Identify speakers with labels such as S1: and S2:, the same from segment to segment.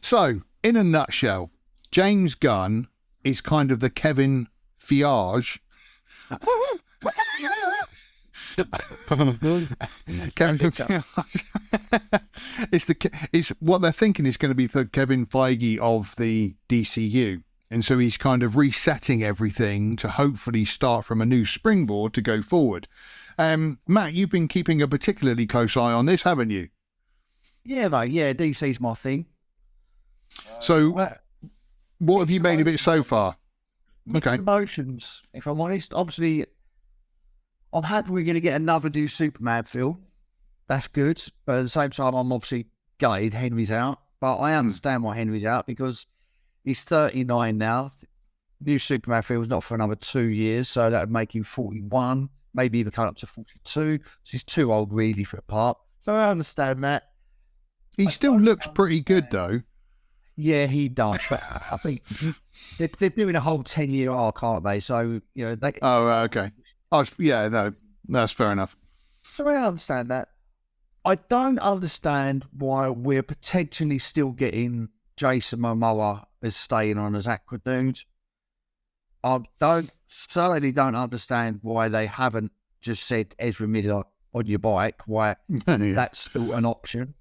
S1: So, in a nutshell, James Gunn is kind of the Kevin Feige. Kevin Feige. It's what they're thinking is going to be the Kevin Feige of the DCU. And so he's kind of resetting everything to hopefully start from a new springboard to go forward. Matt, you've been keeping a particularly close eye on this, haven't you?
S2: Yeah, mate. Yeah, DC's my thing.
S1: So, what have you made of it so far?
S2: Okay. Emotions, if I'm honest. Obviously, I'm happy we're going to get another new Superman film. That's good. But at the same time, I'm obviously gutted Henry's out. But I understand why Henry's out, because he's 39 now. New Superman film is not for another 2 years, so that would make him 41, maybe even come up to 42. So he's too old, really, for a part. So I understand that.
S1: He still looks pretty good, though.
S2: Yeah, he does. But I think they're doing a whole 10-year arc, aren't they? So, you know, they.
S1: Oh, okay. Oh, yeah, no, that's fair enough.
S2: So I understand that. I don't understand why we're potentially still getting Jason Momoa as staying on as Aqua Dude. I certainly don't understand why they haven't just said Ezra Miller on your bike. Why that's still an option.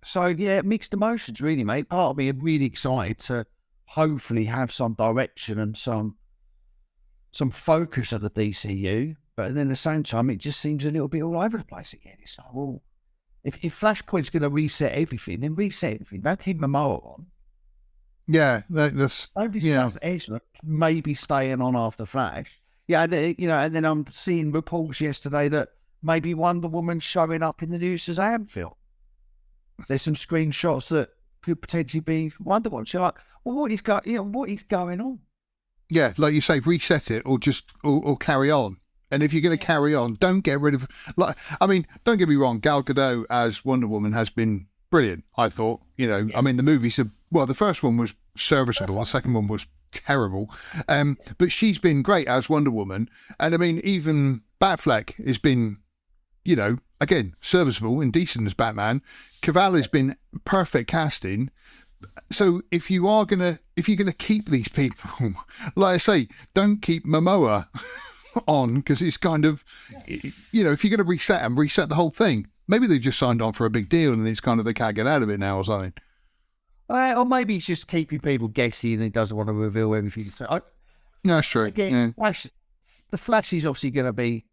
S2: So yeah, mixed emotions really, mate. Part of me is really excited to hopefully have some direction and some focus of the DCU, but then at the same time, it just seems a little bit all over the place again. It's like, well, if Flashpoint's going to reset everything, then reset everything. Don't keep Momoa on.
S1: Yeah, that's
S2: Ezra maybe staying on after Flash. Yeah, and then I'm seeing reports yesterday that maybe Wonder Woman's showing up in the new Shazam film. There's some screenshots that could potentially be Wonder Woman. So like, well, what is going on?
S1: Yeah, like you say, reset it or just or carry on. And if you're going to carry on, don't get rid of. Don't get me wrong. Gal Gadot as Wonder Woman has been brilliant. I thought, the movies are. Well, the first one was serviceable. The second one was terrible. But she's been great as Wonder Woman. And even Batfleck has been, again, serviceable and decent as Batman. Cavill has been perfect casting. So if you're gonna keep these people, like I say, don't keep Momoa on, because it's kind of, if you're going to reset the whole thing. Maybe they've just signed on for a big deal and it's kind of they can't get out of it now or something.
S2: Or maybe he's just keeping people guessing and he doesn't want to reveal everything. So
S1: no, that's true.
S2: Again, yeah. The Flash is obviously going to be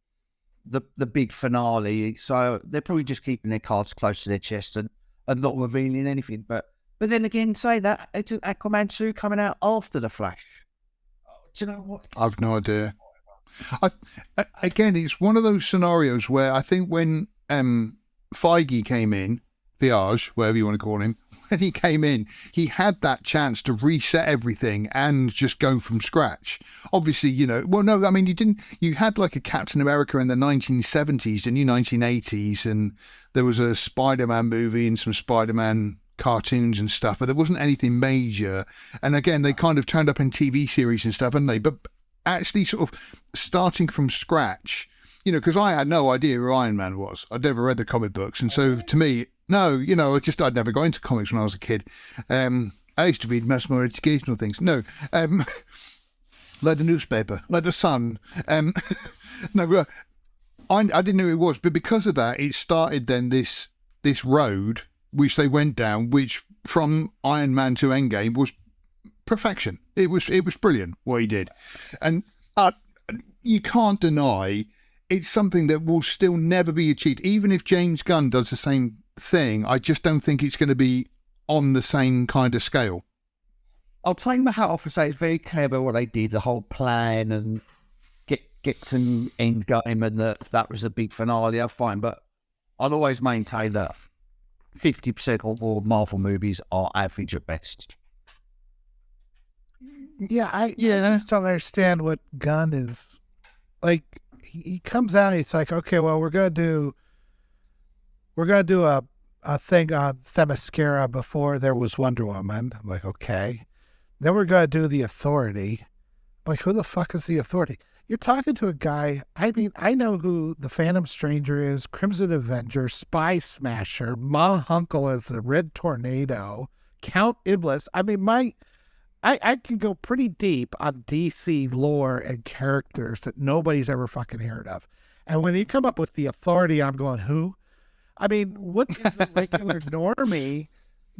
S2: the big finale, so they're probably just keeping their cards close to their chest and not revealing anything. But then again, say that it's Aquaman 2 coming out after the Flash. Do you know what?
S1: I've no idea. Again, it's one of those scenarios where I think when Feige came in, Feige, whatever you want to call him, when he came in, he had that chance to reset everything and just go from scratch. Obviously, you didn't. You had like a Captain America in the 1970s, the new 1980s, and there was a Spider-Man movie and some Spider-Man cartoons and stuff, but there wasn't anything major. And again, they kind of turned up in TV series and stuff, hadn't they? But actually sort of starting from scratch, because I had no idea who Iron Man was. I'd never read the comic books. And so to me, I'd never got into comics when I was a kid. I used to read much more educational things. No, like the newspaper, like the Sun. I didn't know who it was, but because of that, it started then this road which they went down, which from Iron Man to Endgame was perfection. It was brilliant what he did, and you can't deny it's something that will still never be achieved. Even if James Gunn does the same thing, I just don't think it's going to be on the same kind of scale.
S2: I'll take my hat off and say it's very clever what they did, the whole plan and get to Endgame, and that was a big finale. I'm fine, but I'll always maintain that 50% of all Marvel movies are average at best.
S3: Yeah, I just don't understand what Gunn is like. He comes out and it's like, okay, well, we're gonna do a thing on Themyscira before there was Wonder Woman. I'm like, okay. Then we're gonna do the Authority. I'm like, who the fuck is the Authority? you're talking to a guy. I mean, I know who the Phantom Stranger is, Crimson Avenger, Spy Smasher, Ma Hunkel as the Red Tornado, Count Iblis. I mean, I can go pretty deep on DC lore and characters that nobody's ever fucking heard of. And when you come up with the Authority, I'm going, who? I mean, what is a regular normie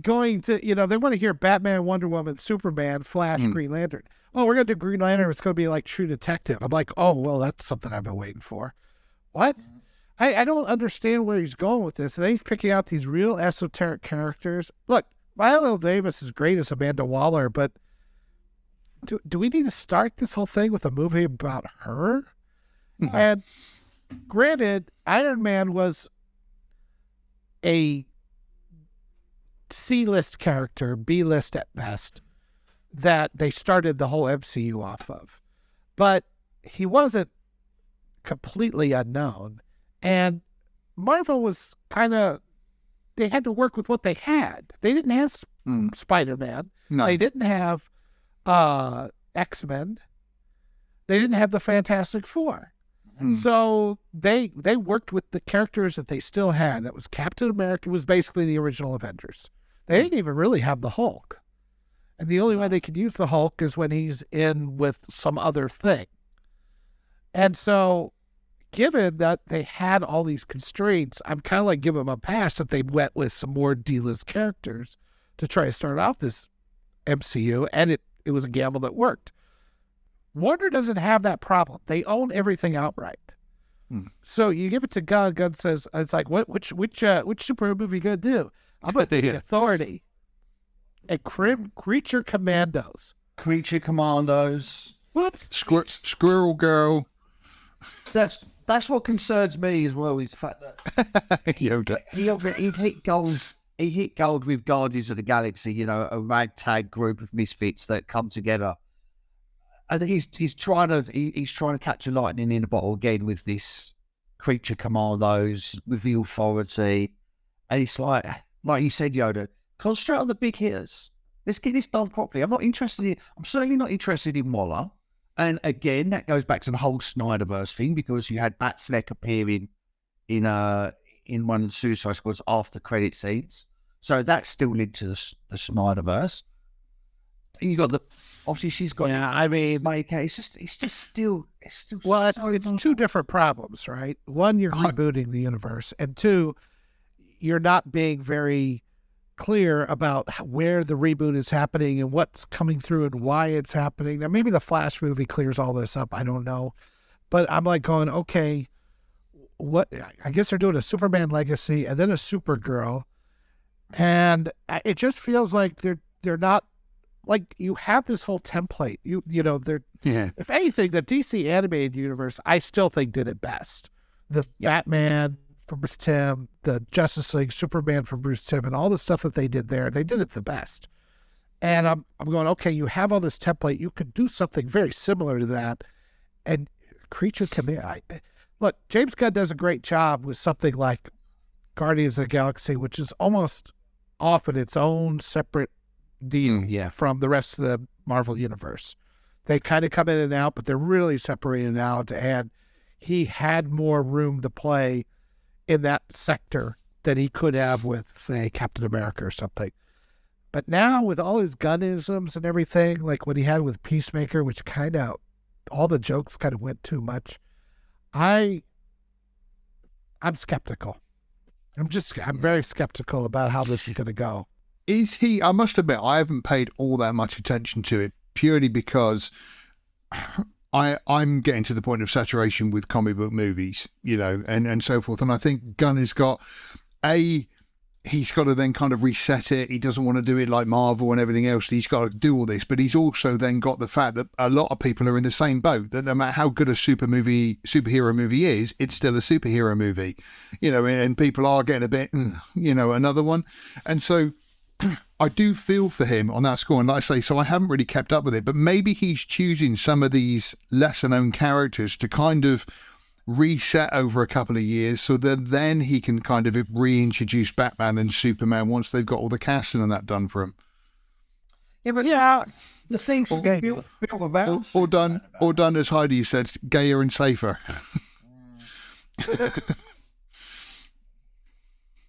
S3: going to, they want to hear Batman, Wonder Woman, Superman, Flash, Green Lantern. Oh, we're going to do Green Lantern. It's going to be like True Detective. I'm like, oh, well, that's something I've been waiting for. What? I don't understand where he's going with this. And then he's picking out these real esoteric characters. Look, Viola Davis is great as Amanda Waller, but do we need to start this whole thing with a movie about her? And granted, Iron Man was a C-list character, B-list at best, that they started the whole MCU off of. But he wasn't completely unknown. And Marvel was they had to work with what they had. They didn't have Spider-Man.
S1: No.
S3: They didn't have X-Men. They didn't have the Fantastic Four. So they worked with the characters that they still had. That was Captain America, was basically the original Avengers. They didn't even really have the Hulk. And the only way they could use the Hulk is when he's in with some other thing. And so, given that they had all these constraints, I'm kind of like giving them a pass that they went with some more D-list characters to try to start out this MCU, and it was a gamble that worked. Warner doesn't have that problem. They own everything outright. So you give it to Gunn. Gunn says, it's like, which superhero movie you gonna do? I'm going to the Authority. And Creature Commandos.
S2: Creature Commandos.
S3: What?
S1: Squirrel Girl.
S2: That's what concerns me as well, is the fact that
S1: Yoda.
S2: he hit gold. He hit gold with Guardians of the Galaxy, a ragtag group of misfits that come together. And he's trying to catch a lightning in a bottle again with this Creature Commandos, with the Authority. And it's like you said, Yoda, concentrate on the big hitters. Let's get this done properly. I'm certainly not interested in Waller. And again, that goes back to the whole Snyderverse thing, because you had Batfleck appearing in one of the Suicide Squad's after credit scenes. So that's still linked to the Snyderverse. You got obviously she's got.
S3: Yeah, I mean,
S2: it's still.
S3: Well, it's two different problems, right? One, you're rebooting the universe, and two, you're not being very clear about where the reboot is happening and what's coming through and why it's happening. Now, maybe the Flash movie clears all this up. I don't know, but I'm like going, okay, what? I guess they're doing a Superman legacy and then a Supergirl, and it just feels like they're not. Like, you have this whole template. If anything, the DC animated universe, I still think did it best. The Batman from Bruce Timm, the Justice League, Superman from Bruce Timm, and all the stuff that they did there, they did it the best. And I'm going, okay, you have all this template. You could do something very similar to that. And Creature Command. Look, James Gunn does a great job with something like Guardians of the Galaxy, which is almost often its own separate deal from the rest of the Marvel universe. They kind of come in and out, but they're really separated out, and he had more room to play in that sector than he could have with, say, Captain America or something. But now, with all his Gunnisms and everything, like what he had with Peacemaker, which kind of, all the jokes kind of went too much, I'm skeptical. I'm very skeptical about how this is going to go.
S1: Is he? I must admit, I haven't paid all that much attention to it, purely because I'm getting to the point of saturation with comic book movies, and so forth. And I think Gunn has got he's got to then kind of reset it. He doesn't want to do it like Marvel and everything else. He's got to do all this, but he's also then got the fact that a lot of people are in the same boat, that no matter how good a superhero movie is, it's still a superhero movie, and people are getting a bit, another one. And so I do feel for him on that score. And like I say, so I haven't really kept up with it, but maybe he's choosing some of these lesser known characters to kind of reset over a couple of years, so that then he can kind of reintroduce Batman and Superman once they've got all the casting and that done for him.
S2: Yeah, but The things should be built around.
S1: Or done as Heidi said, gayer and safer.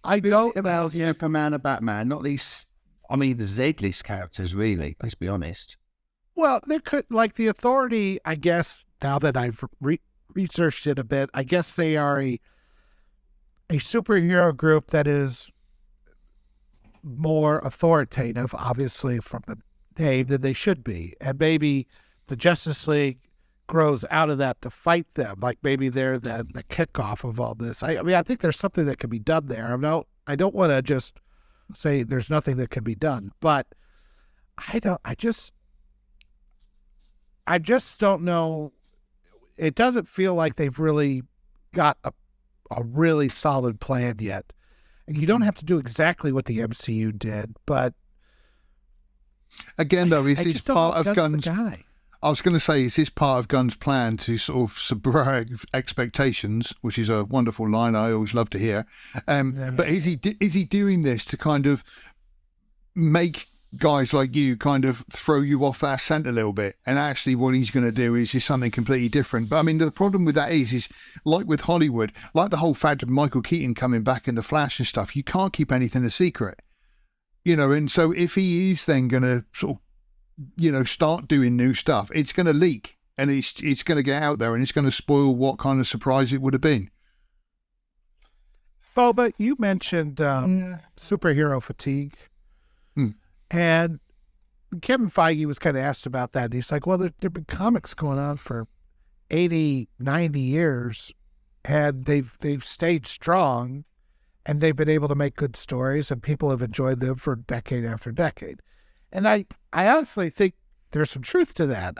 S2: I don't about Superman and Batman, not these. I mean, the Z-list characters, really. Let's be honest.
S3: Well, there could, like the Authority, I guess, now that I've researched it a bit, I guess they are a superhero group that is more authoritative, obviously, from the name than they should be. And maybe the Justice League grows out of that to fight them. Like maybe they're the kickoff of all this. I mean, I think there's something that can be done there. I don't want to just say there's nothing that can be done, but I just don't know. It doesn't feel like they've really got a really solid plan yet. And you don't have to do exactly what the MCU did, but
S1: again, though, is this part of Gunn's?
S3: Guy.
S1: I was going to say, is this part of Gunn's plan to sort of subvert expectations, which is a wonderful line I always love to hear. But is he doing this to kind of make guys like you kind of throw you off that scent a little bit? And actually what he's going to do is something completely different. But I mean, the problem with that is like with Hollywood, like the whole fact of Michael Keaton coming back in The Flash and stuff, you can't keep anything a secret. And so if he is then going to sort of, start doing new stuff, it's going to leak and it's going to get out there and it's going to spoil what kind of surprise it would have been.
S3: Well, but you mentioned superhero fatigue. And Kevin Feige was kind of asked about that. And he's like, well, there've been comics going on for 80, 90 years and they've stayed strong and they've been able to make good stories and people have enjoyed them for decade after decade. And I honestly think there's some truth to that.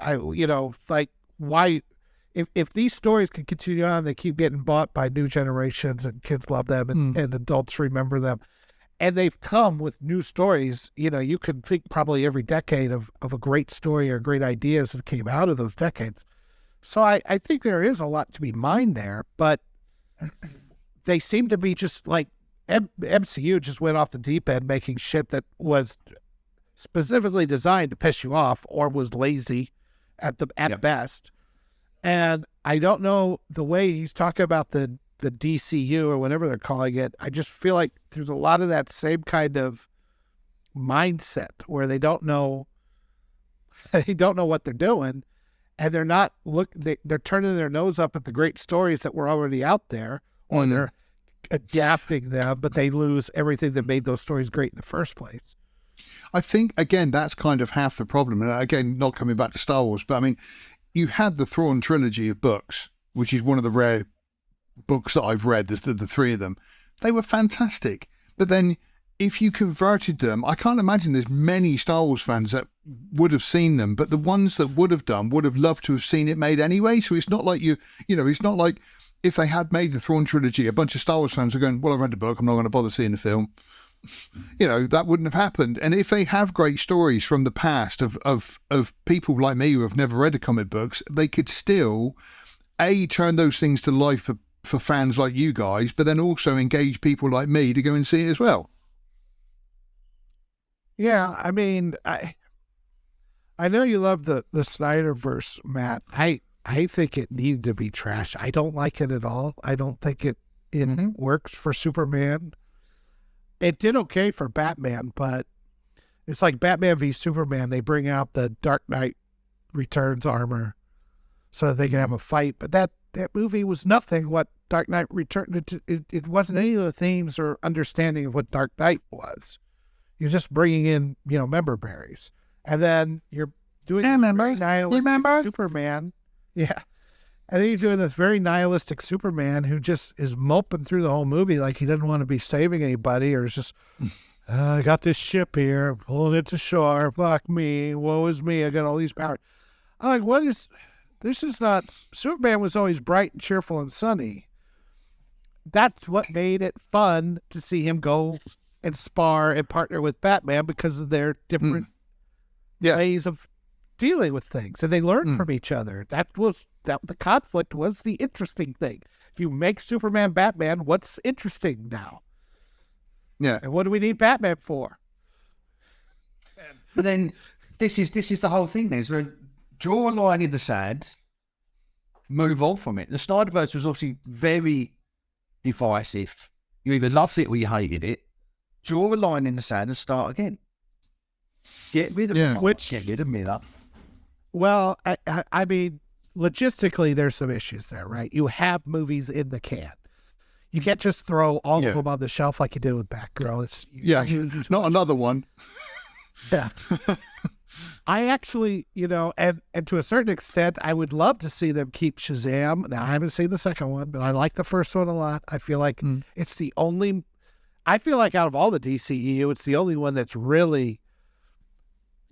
S3: Like why, if these stories can continue on, they keep getting bought by new generations and kids love them and adults remember them. And they've come with new stories. You can think probably every decade of a great story or great ideas that came out of those decades. So I think there is a lot to be mined there, but they seem to be just like MCU just went off the deep end making shit that was specifically designed to piss you off or was lazy at best. And I don't know the way he's talking about the DCU or whatever they're calling it. I just feel like there's a lot of that same kind of mindset where they don't know what they're doing and they're not they're turning their nose up at the great stories that were already out there or they're adapting them, but they lose everything that made those stories great in the first place.
S1: I think, again, that's kind of half the problem. And again, not coming back to Star Wars, but I mean, you had the Thrawn trilogy of books, which is one of the rare books that I've read, the three of them. They were fantastic. But then if you converted them, I can't imagine there's many Star Wars fans that would have seen them, but the ones that would have done would have loved to have seen it made anyway. So it's not like it's not like if they had made the Thrawn trilogy, a bunch of Star Wars fans are going, well, I've read the book, I'm not going to bother seeing the film. That wouldn't have happened. And if they have great stories from the past of people like me who have never read the comic books, they could still turn those things to life for fans like you guys, but then also engage people like me to go and see it as well.
S3: Yeah, I mean, I know you love the Snyderverse, Matt. I think it needed to be trash. I don't like it at all. I don't think it works for Superman. It did okay for Batman, but it's like Batman v Superman. They bring out the Dark Knight Returns armor so that they can have a fight. But that movie was nothing what Dark Knight Returns. It wasn't any of the themes or understanding of what Dark Knight was. You're just bringing in, member berries. And then you're doing nihilistic Superman. Yeah. And then you're doing this very nihilistic Superman who just is moping through the whole movie like he doesn't want to be saving anybody or is just, I got this ship here, I'm pulling it to shore, fuck me, woe is me, I got all these powers. I'm like, this is not, Superman was always bright and cheerful and sunny. That's what made it fun to see him go and spar and partner with Batman because of their different ways of dealing with things, and they learn from each other. The conflict was the interesting thing. If you make Superman Batman, what's interesting now?
S1: Yeah.
S3: And what do we need Batman for?
S2: But then this is the whole thing. There's a draw a line in the sand, move on from it. The Snyderverse was obviously very divisive. You either loved it or you hated it. Draw a line in the sand and start again. Get rid of get rid of Miller.
S3: Well, I mean, logistically, there's some issues there, right? You have movies in the can. You can't just throw all of them on the shelf like you did with Batgirl.
S1: Not another one.
S3: Yeah. I actually, and to a certain extent, I would love to see them keep Shazam. Now, I haven't seen the second one, but I like the first one a lot. I feel like it's the only, out of all the DCEU, it's the only one that's really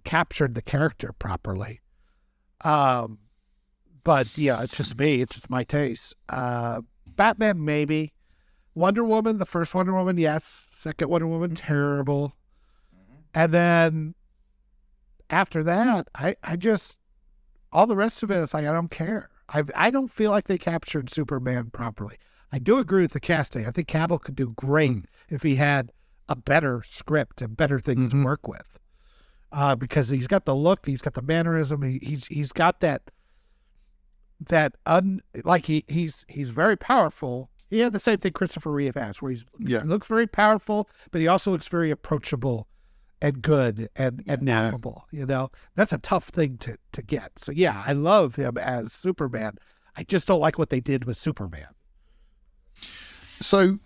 S3: captured the character properly. But yeah, it's just me. It's just my taste. Batman, maybe. Wonder Woman, the first Wonder Woman, yes. Second Wonder Woman, terrible. And then after that, I just, all the rest of it is like, I don't care. I don't feel like they captured Superman properly. I do agree with the casting. I think Cavill could do great if he had a better script and better things to work with. Because he's got the look, he's got the mannerism, he's got he's very powerful. He had the same thing Christopher Reeve has, where he looks very powerful, but he also looks very approachable and good and affable. That's a tough thing to get. So yeah, I love him as Superman. I just don't like what they did with Superman.
S1: So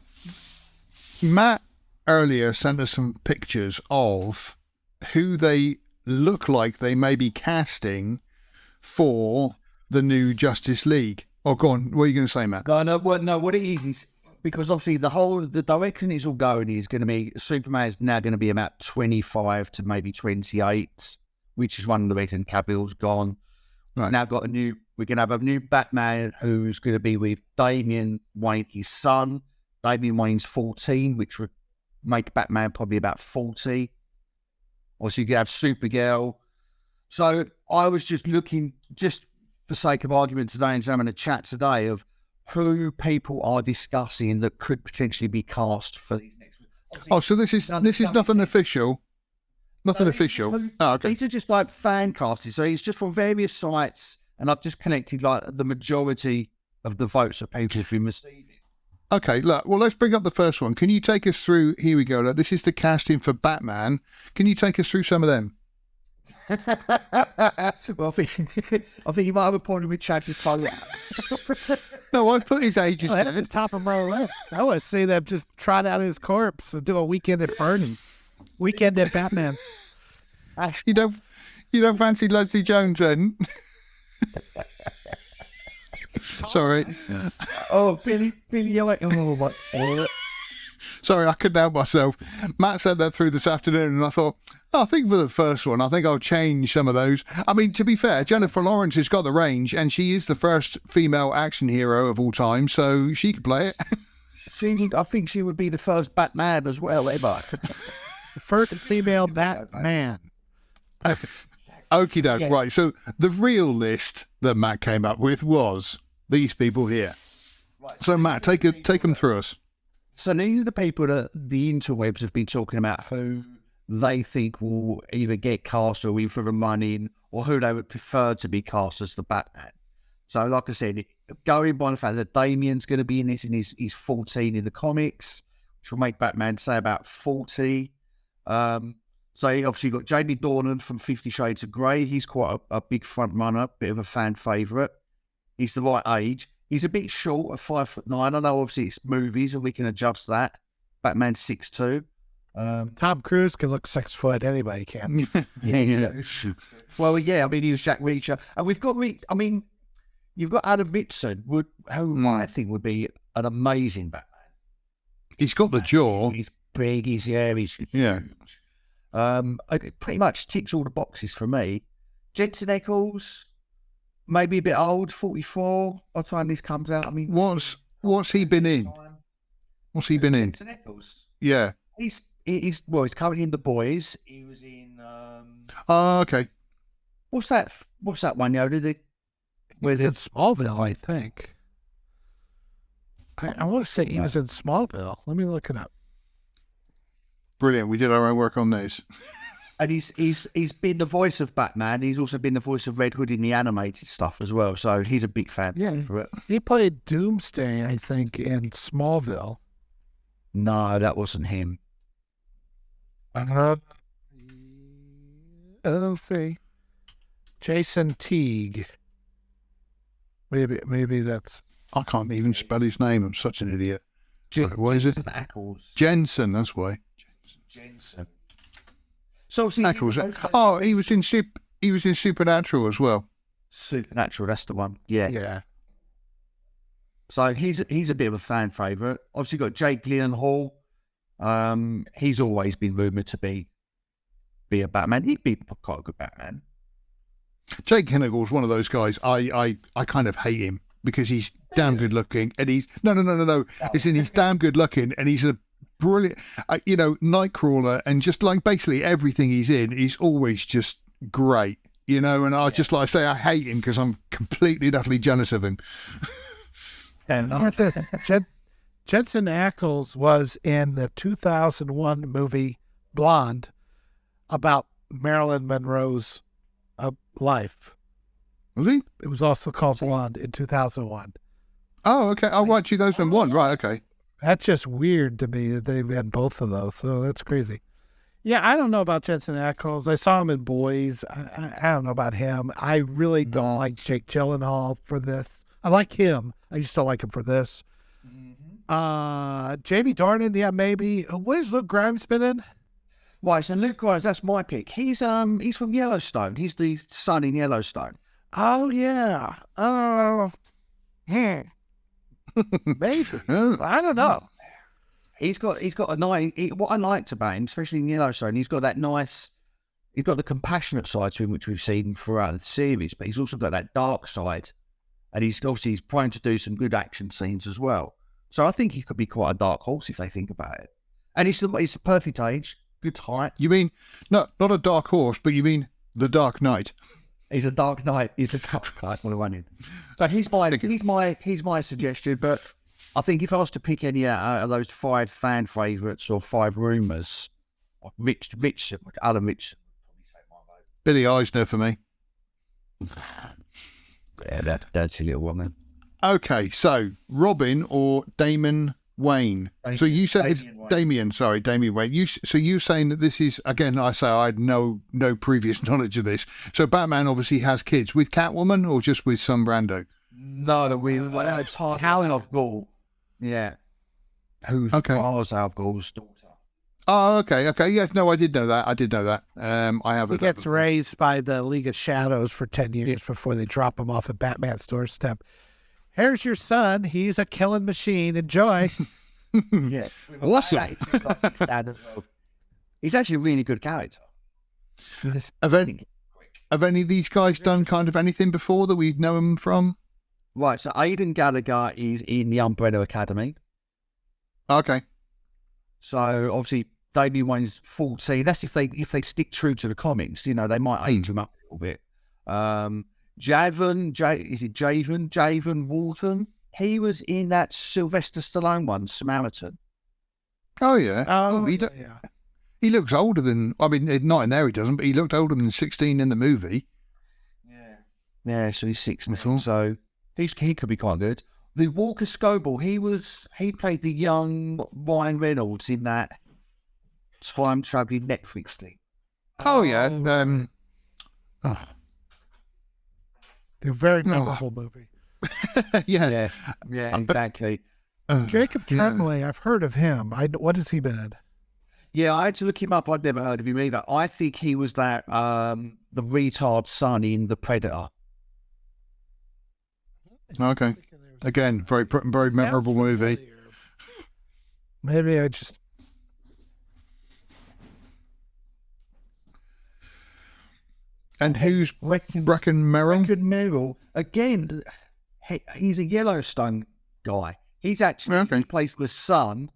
S1: Matt earlier sent us some pictures of who they look like they may be casting for the new Justice League. Oh, go on. What are you going to say, Matt?
S2: What it is because obviously the direction it's all going is going to be Superman's now going to be about 25 to maybe 28, which is one of the reasons Cavill's gone. Right. Now we're going to have a new Batman who's going to be with Damian Wayne, his son. Damian Wayne's 14, which would make Batman probably about 40. Also, you could have Supergirl. So I was just looking, just for sake of argument today, and having a chat today of who people are discussing that could potentially be cast for these next.
S1: So this is nothing official. Nothing official. Okay.
S2: These are just like fan casting. So it's just from various sites, and I've just connected like the majority of the votes that people have been receiving.
S1: Okay, look, well, let's bring up the first one. Can you take us through, here we go, look, this is the casting for Batman. Can you take us through some of them?
S2: Well, I think you might have a point with Chad Foley.
S1: No, I've put his ages
S3: down. That's the top of my list. I want to see them just trot out his corpse and do a weekend at Bernie's. Weekend at Batman.
S1: You don't fancy Leslie Jones then? Sorry.
S2: Oh, Billy, you're like, what?
S1: Sorry, I couldn't help myself. Matt said that through this afternoon, and I thought, I think for the first one, I think I'll change some of those. I mean, to be fair, Jennifer Lawrence has got the range, and she is the first female action hero of all time, so she could play it.
S2: I think she would be the first Batman as well, ever.
S3: The first female Batman.
S1: Okie doke, yeah. Right. So the real list that Matt came up with was these people here. Right. So Matt, take them through us.
S2: So these are the people that the interwebs have been talking about who they think will either get cast or in for the money, or who they would prefer to be cast as the Batman. So like I said, going by the fact that Damian's going to be in this and he's 14 in the comics, which will make Batman say about 40. So you obviously got Jamie Dornan from 50 Shades of Grey. He's quite a big front runner, bit of a fan favourite. He's the right age. He's a bit short at 5'9". I know obviously it's movies and we can adjust that. Batman's 6'2".
S3: Tom Cruise can look 6 foot. Anybody can.
S2: Yeah. Well, yeah. I mean, he was Jack Reacher, and we've got. You've got Adam Ritson, who I think would be an amazing Batman.
S1: He's got the jaw.
S2: He's big. He's huge. Pretty much ticks all the boxes for me. Jensen Ackles, maybe a bit old, 44 by the time this comes out. I mean,
S1: what's he been in? What's he been in?
S2: Jensen Ackles.
S1: Yeah.
S2: He's currently in The Boys. He was in.
S1: Okay.
S2: What's that one?
S3: Where's it? Smallville, I think. I want to say he was in Smallville. Let me look it up.
S1: Brilliant. We did our own work on these.
S2: And he's been the voice of Batman. He's also been the voice of Red Hood in the animated stuff as well. So he's a big fan.
S3: Yeah.
S2: For it.
S3: He played Doomsday, I think, in Smallville.
S2: No, that wasn't him.
S3: Let's see. Jason Teague. Maybe that's...
S1: I can't even spell his name. I'm such an idiot. What is it?
S2: Ackles.
S1: Jensen, that's why.
S2: Jensen. So see,
S1: Ackles. Oh, he was in Supernatural as well.
S2: Supernatural, that's the one. Yeah.
S3: Yeah.
S2: So he's a bit of a fan favourite. Obviously got Jake Gyllenhaal. He's always been rumoured to be a Batman. He'd be quite a good Batman.
S1: Jake Gyllenhaal's one of those guys. I kind of hate him because he's damn good looking, and he's no. He's damn good looking, and he's a brilliant, Nightcrawler, and just like basically everything he's in, he's always just great, And I just like I say, I hate him because I'm completely and utterly jealous of him.
S3: And Jensen Ackles was in the 2001 movie Blonde about Marilyn Monroe's life.
S1: Was he?
S3: It was also called Blonde in 2001.
S1: Oh, okay. Oh, right, 2001. Right, okay.
S3: That's just weird to me that they've had both of those. So that's crazy. Yeah, I don't know about Jensen Ackles. I saw him in Boys. I don't know about him. I really don't like Jake Gyllenhaal for this. I like him. I just don't like him for this. Jamie Dornan, yeah, maybe. What has Luke Grimes been in?
S2: Right, so Luke Grimes, that's my pick. He's from Yellowstone. He's the son in Yellowstone.
S3: Oh, yeah. Maybe. I don't know.
S2: He's got a nice. What I liked about him, especially in Yellowstone, he's got that nice. He's got the compassionate side to him, which we've seen throughout the series, but he's also got that dark side, and he's prone to do some good action scenes as well. So I think he could be quite a dark horse if they think about it. And he's a perfect age, good height.
S1: You mean not a dark horse, but you mean the Dark Knight?
S2: He's a dark knight. He's a dark knight. What do I need? So he's my suggestion. But I think if I was to pick any out of those 5 fan favourites or 5 rumours, Alan Richardson would probably take my vote.
S1: Billy Eisner for me.
S2: Yeah, that's a little woman.
S1: Okay, so Robin or Damon Wayne. So you said Damian Wayne. You saying that this is, again, I say I had no previous knowledge of this. So Batman obviously has kids with Catwoman or just with some rando?
S2: No, with Talia al Ghul. Yeah. Who's Ra's al Ghul's daughter.
S1: Oh, okay. Yes, no, I did know that. I have.
S3: He gets raised by the League of Shadows for 10 years before they drop him off at Batman's doorstep. Here's your son. He's a killing machine. Enjoy.
S2: Yeah.
S1: Awesome.
S2: He's actually a really good character.
S1: Have any of these guys done kind of anything before that we know him from?
S2: Right, so Aidan Gallagher is in the Umbrella Academy.
S1: Okay.
S2: So obviously Damian Wayne's 14. That's if they stick true to the comics. They might age him up a little bit. Javen Walton? He was in that Sylvester Stallone one, Samaritan.
S1: Oh, yeah.
S3: Yeah.
S1: He looks older than, I mean, not in there he doesn't, but he looked older than 16 in the movie.
S2: Yeah. Yeah, so he's 16. So he could be quite good. The Walker Scoble, he played the young Ryan Reynolds in that time-traveling Netflix thing.
S1: Oh, yeah.
S3: A very memorable movie.
S1: Yeah,
S2: exactly.
S3: Jacob Tremblay, I've heard of him. What has he been in?
S2: Yeah, I had to look him up. I'd never heard of him either. I think he was that the retard son in The Predator.
S1: Okay. Again, very memorable movie.
S3: Maybe I just...
S1: And who's Breckin Merrill?
S2: Breckin Merrill. Again, he's a Yellowstone guy. He's actually he plays the son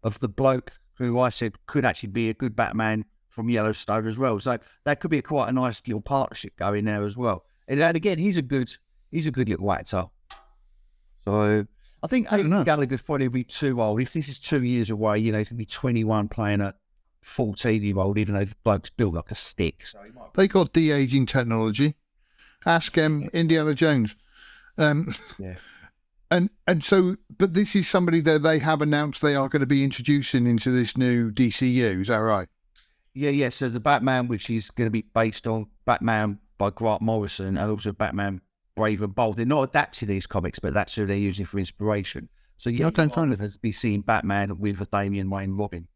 S2: of the bloke who I said could actually be a good Batman from Yellowstone as well. So that could be quite a nice little partnership going there as well. And again, he's a good little actor. So I think Aidan Gallagher's probably be too old. If this is 2 years away, he's going to be 21 playing a 14-year-old, even though the bloke's built like a stick. So he might...
S1: They got de-aging technology. Ask Indiana Jones.
S2: Yeah.
S1: And so, but this is somebody that they have announced they are going to be introducing into this new DCU. Is that right?
S2: Yeah. So the Batman, which is going to be based on Batman by Grant Morrison, and also Batman Brave and Bold. They're not adapting these comics, but that's who they're using for inspiration. So yeah,
S1: Okay, fine.
S2: has be seeing Batman with a Damian Wayne Robin.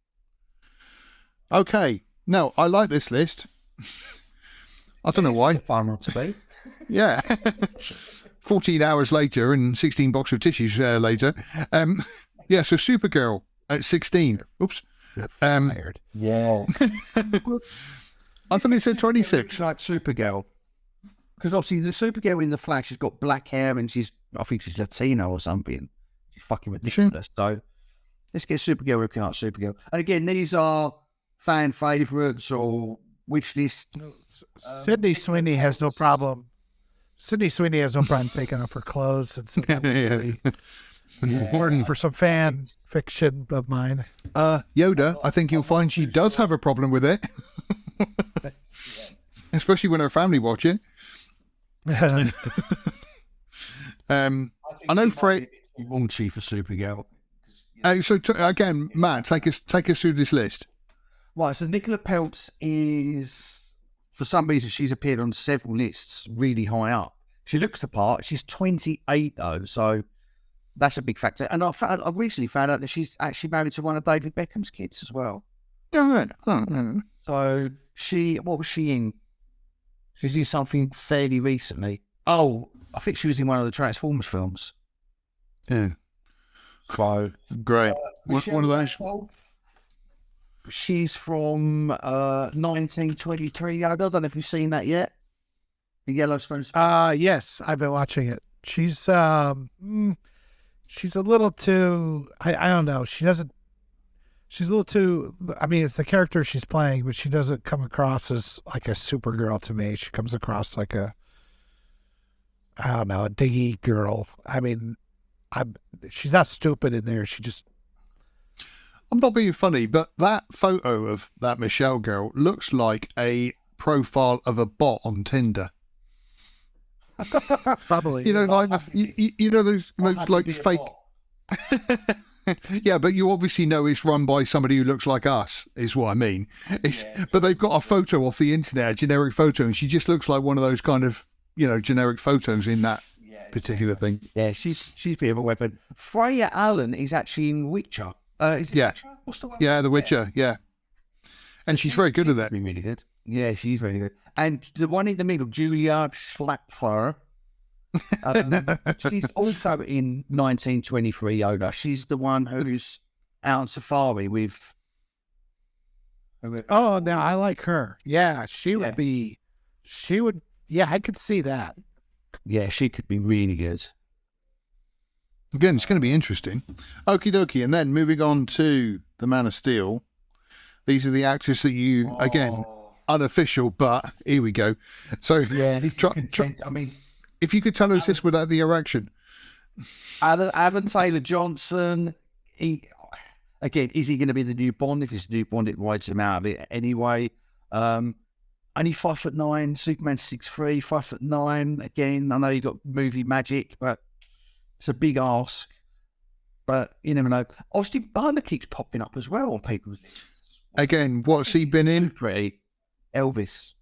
S1: Okay. No, I like this list. I don't know why.
S2: It's a fun one to be.
S1: Yeah. 14 hours later and 16 boxes of tissues later. Yeah, so Supergirl at 16. Oops.
S3: Fired.
S2: Yeah.
S1: I thought it said 26.
S2: Like Supergirl. Because obviously the Supergirl in the Flash has got black hair and I think she's Latino or something. She's fucking ridiculous. So let's get Supergirl looking like Supergirl. And again, these are fan favourites or wish lists.
S3: Sydney Sweeney has no problem. Sydney Sweeney has no problem taking off her clothes and saying, important for some fan fiction of mine.
S1: Yoda, I think you'll find she does have a problem with it. Especially when her family watch it. I know Fred.
S2: Raunchy for Supergirl.
S1: Again, Matt, take us through this list.
S2: Right, so Nicola Peltz is, for some reason, she's appeared on several lists really high up. She looks the part. She's 28 though, so that's a big factor. And I recently found out that she's actually married to one of David Beckham's kids as well.
S1: Yeah, right. Oh.
S2: So what was she in? She was in something fairly recently. Oh, I think she was in one of the Transformers films.
S1: Yeah.
S2: So
S1: Great. One of those.
S2: She's from 1923. I don't know if you've seen that yet. The Yellowstone.
S3: Yes, I've been watching it. She's a little too. I don't know. She's a little too. I mean, it's the character she's playing, but she doesn't come across as like a Supergirl to me. She comes across like a diggy girl. I mean, she's not stupid in there. She just.
S1: I'm not being funny, but that photo of that Michelle girl looks like a profile of a bot on Tinder.
S3: Probably.
S1: You know, like you know those like fake. Yeah, but you obviously know it's run by somebody who looks like us, is what I mean. But they've got a photo off the internet, a generic photo, and she just looks like one of those kind of, generic photos in that particular thing.
S2: Yeah, she's a bit of a weapon. Freya Allen is actually in Witcher.
S1: Yeah.
S2: What's the one?
S1: Yeah, The Witcher, yeah. And she's very good at that.
S2: Really good. Yeah, she's very good. And the one in the middle, Julia Schlapfer, she's also in 1923 Yoda. She's the one who's out on safari with...
S3: Oh, no, I like her. Yeah, she would. Yeah, I could see that.
S2: Yeah, she could be really good.
S1: Again, it's going to be interesting. Okie dokie. And then moving on to The Man of Steel. These are the actors that you, again, unofficial, but here we go. So,
S2: yeah,
S1: I mean, if you could tell us this without the erection.
S2: Aaron Taylor Johnson, is he going to be the new Bond? If it's the new Bond, it rides him out of it anyway. Only 5'9", Superman 6'3", 5'9". Again, I know you got movie magic, but it's a big ask. But you never know. Austin Butler keeps popping up as well on people's lists.
S1: Again, what's he been in?
S2: Pretty Elvis.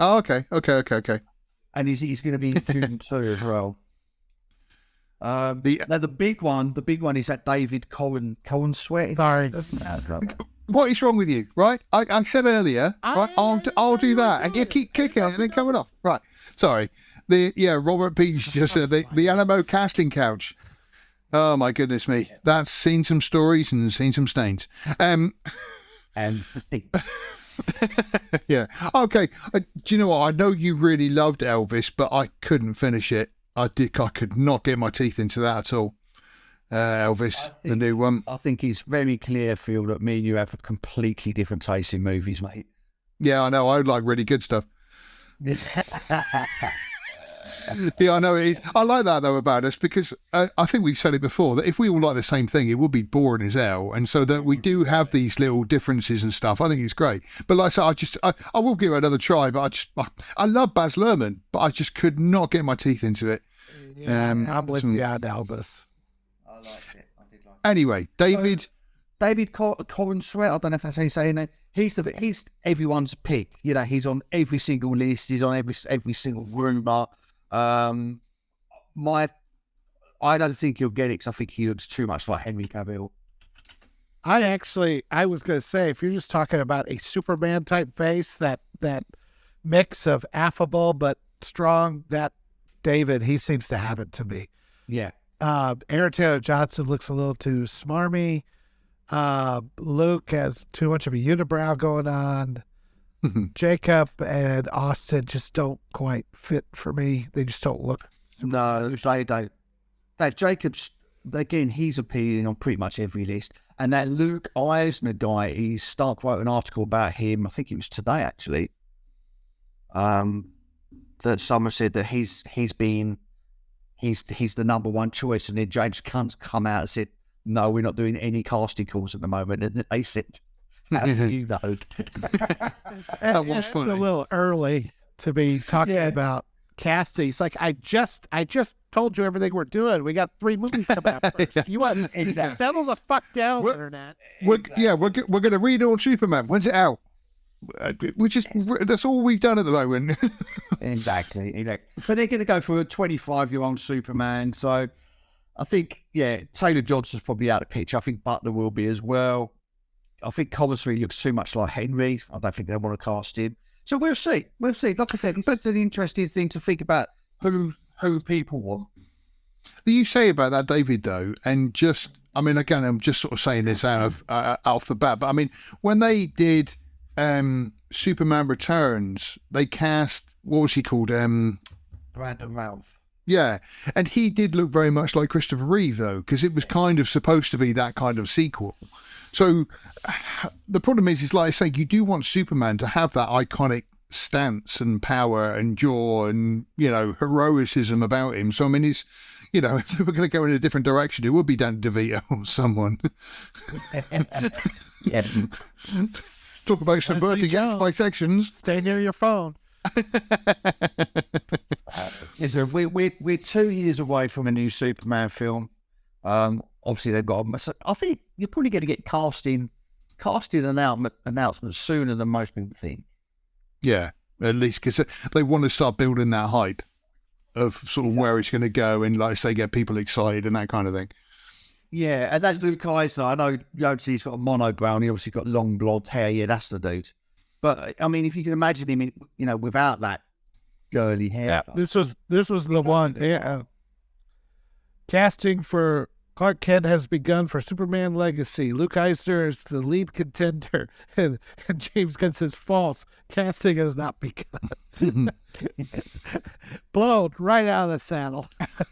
S1: Oh, okay.
S2: And he's going to be in June 2 as well. The big one is that David Cohen Sweat.
S3: Sorry.
S1: What is wrong with you, right? I said earlier, right? I'll do that, and you keep kicking and then coming off. Right. Sorry. Robert Peach just said the Alamo casting couch. Oh my goodness me. That's seen some stories and seen some stains.
S2: And stinks.
S1: Yeah. Okay. Do you know what? I know you really loved Elvis, but I couldn't finish it. I could not get my teeth into that at all. Elvis, the new one.
S2: I think it's very clear, Phil, that me and you have a completely different taste in movies, mate.
S1: Yeah, I know. I like really good stuff. Yeah, I know it is. I like that though about us because I think we've said it before that if we all like the same thing, it would be boring as hell. And so that we do have these little differences and stuff. I think it's great. But like I said, I will give it another try. But I love Baz Luhrmann, but I just could not get my teeth into it.
S3: Yeah, I'm with you on Elvis.
S2: I liked it. I did like it.
S1: Anyway, David
S2: Corin Sweat, I don't know if that's how you say his name. He's everyone's pick. You know, he's on every single list. He's on every single rumor. I don't think he'll get it because I think he looks too much like Henry Cavill.
S3: I was going to say, if you're just talking about a Superman type face, that mix of affable but strong, that David, he seems to have it to me.
S2: Yeah.
S3: Aaron Taylor Johnson looks a little too smarmy. Luke has too much of a unibrow going on. Jacob and Austin just don't quite fit for me. They just don't look.
S2: No, they don't. That Jacob's, again, he's appearing on pretty much every list. And that Luke Eisner guy, Stark wrote an article about him, I think it was today actually, that someone said that he's the number one choice. And then James Gunn's come out and said, no, we're not doing any casting calls at the moment. And they said, how do you know?
S1: That was funny.
S3: It's a little early to be talking about casting. It's like, I just told you everything we're doing. We got 3 movies coming out first. You want to settle the fuck down, Internet.
S1: We're going to relaunch Superman. When's it out? That's all we've done at the moment.
S2: Exactly. But they're going to go for a 25-year-old Superman. So I think, Taylor Johnson's probably out of the picture. I think Butler will be as well. I think Cobblestone looks too much like Henry. I don't think they want to cast him. So we'll see. Like I said, it's an interesting thing to think about who people want.
S1: You say about that, David, though, and just, I mean, again, I'm just sort of saying this off the bat, but I mean, when they did Superman Returns, they cast, what was he called?
S2: Brandon Routh.
S1: Yeah, and he did look very much like Christopher Reeve, though, because it was kind of supposed to be that kind of sequel. So the problem is like I say, you do want Superman to have that iconic stance and power and jaw and, heroicism about him. So, I mean, it's, if we were going to go in a different direction, it would be Dan DeVito or someone.
S2: Yeah.
S1: Talk about subverting sections.
S3: Stay near your phone.
S2: We're 2 years away from a new Superman film. Obviously, they've got. I think you're probably going to get casting announcements sooner than most people think.
S1: Yeah, at least because they want to start building that hype of sort of where it's going to go and, like I say, get people excited and that kind of thing.
S2: Yeah, and that's Luke Eisner. I know you don't see he's got a monobrow and he obviously got long blonde hair. Yeah, that's the dude. But I mean, if you can imagine him, without that girly hair.
S3: Yeah. This was the one. Yeah. Casting for Clark Kent has begun for Superman Legacy. Luke Eisner is the lead contender, and James Gunn says false. Casting has not begun. Blown right out of the saddle.